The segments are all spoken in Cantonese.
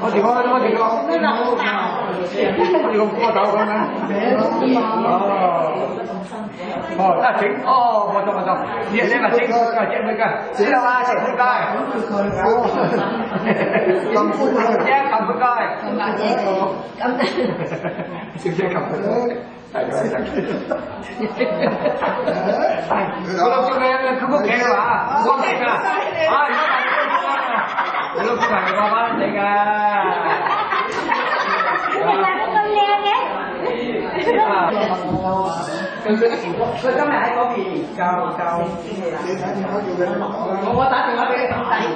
我哋個歌手咁樣。哦，得整，哦，冇錯，你咪整佢㗎，知道嘛？食佢㗎。咁歡喜，一撳佢㗎。小姐撳佢。係我諗住佢屋企㗎嘛，我屋企㗎。你都係我翻嚟㗎。佢今日喺嗰邊教天氣啦。你打電話叫佢我打電話俾佢大嚿。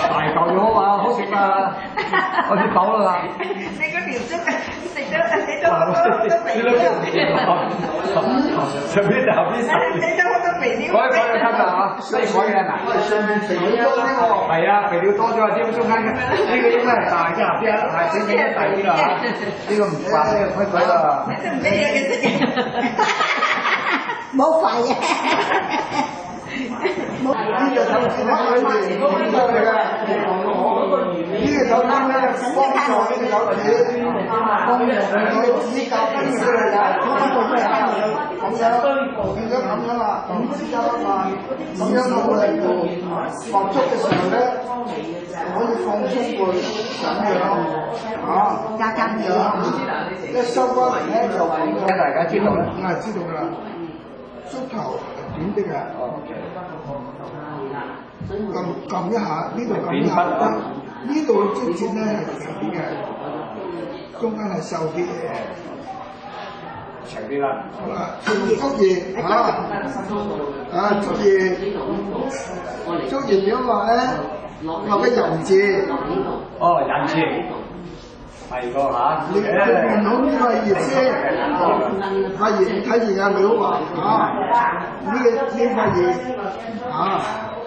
大嚿咗嘛，好食嘛，我啲飽啦。你嗰條粥食咗你都肥咗。上邊就邊食。你都好多肥料。改就得啦嚇，所以改嘅嗱。上面肥料多啲喎。係啊，肥料多咗啊，啲中間呢個應該係大啲啊，係整整大啲啦嚇。呢個唔慣呢個規矩啦。唔俾嘢嘅食。冇肥嘅，呢個手指咧可以點做嚟㗎？呢個手指咧幫助呢個手指，幫助呢個指甲分出嚟㗎，咁樣變咗咁樣啦，咁指甲嘛，咁樣冇力度，放足嘅時候咧，可以放鬆佢咁樣啊，加緊嘢，一收翻嚟咧就咁樣。大家知道啦，知道啦。縮頭短啲嘅，撳一下，呢度撳一下，呢度嘅觸線咧係長啲嘅，中間係瘦啲嘅，長啲啦。好啦，竹葉竹葉點畫咧？畫個人字。哦，人字。係個嚇，你見到呢個葉先，塊葉睇住阿苗話呢塊葉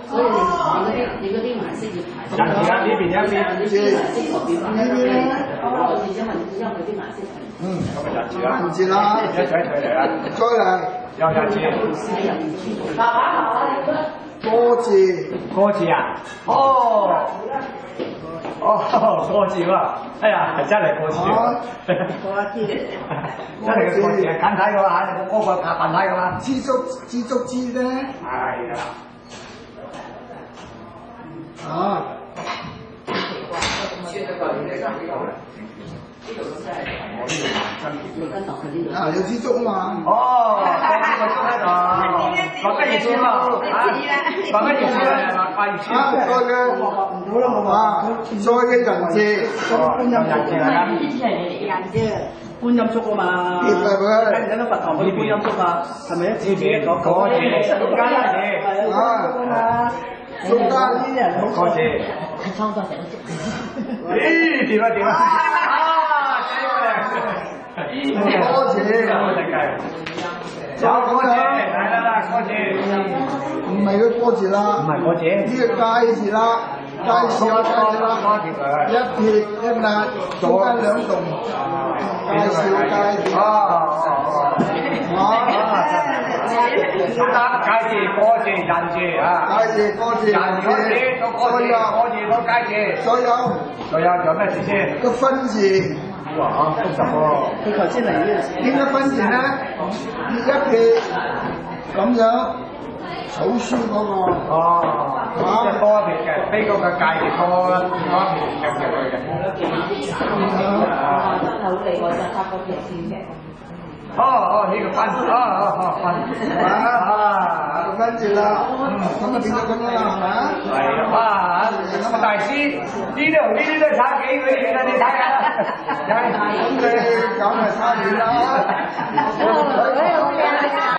所以你嗰啲顏色葉牌，人字呢邊一邊，呢邊咧，因為啲顏色咁咪人字啦，一齊嚟啦，再嚟，有人字，歌字啊，哦，歌字喎，哎呀，係真係歌字喎，真係嘅歌字係簡體嘅嘛嚇，你個歌個簡體嘅嘛，知足咧，係啊，有支竹啊嘛。哦，放呢個竹喺度，落乜葉先咯？落乜葉先啊？落葉先。再嘅，再嘅人字，觀音竹係啊。人字，觀音竹啊嘛。睇唔睇到佛堂嗰啲觀音竹啊？係咪一字字嗰個字？中間一字。中間呢啲人好個字。係創作成個竹。咦？點啊？歌字，有歌字，係啦，歌字，唔係個歌字啦，唔係歌字，呢個街字啦，街字啦，一撇一捺，中間兩棟，介紹街字，中間街字、歌字、人字啊，街字、歌字、人字，所有，仲有咩字先？個分字。哇！複雜喎，佢頭先嚟呢度點解分字咧？一撇咁樣草書嗰個即係多一撇嘅，飛嗰個界字多一撇入去嘅。真係好厲害，就拍個撇線嘅。呢個分分分字啦，咁就變咗咁樣啦，係咪啊？係啊！咁大師呢啲都差幾個月啦，你睇下。咁你咁咪差遠啦！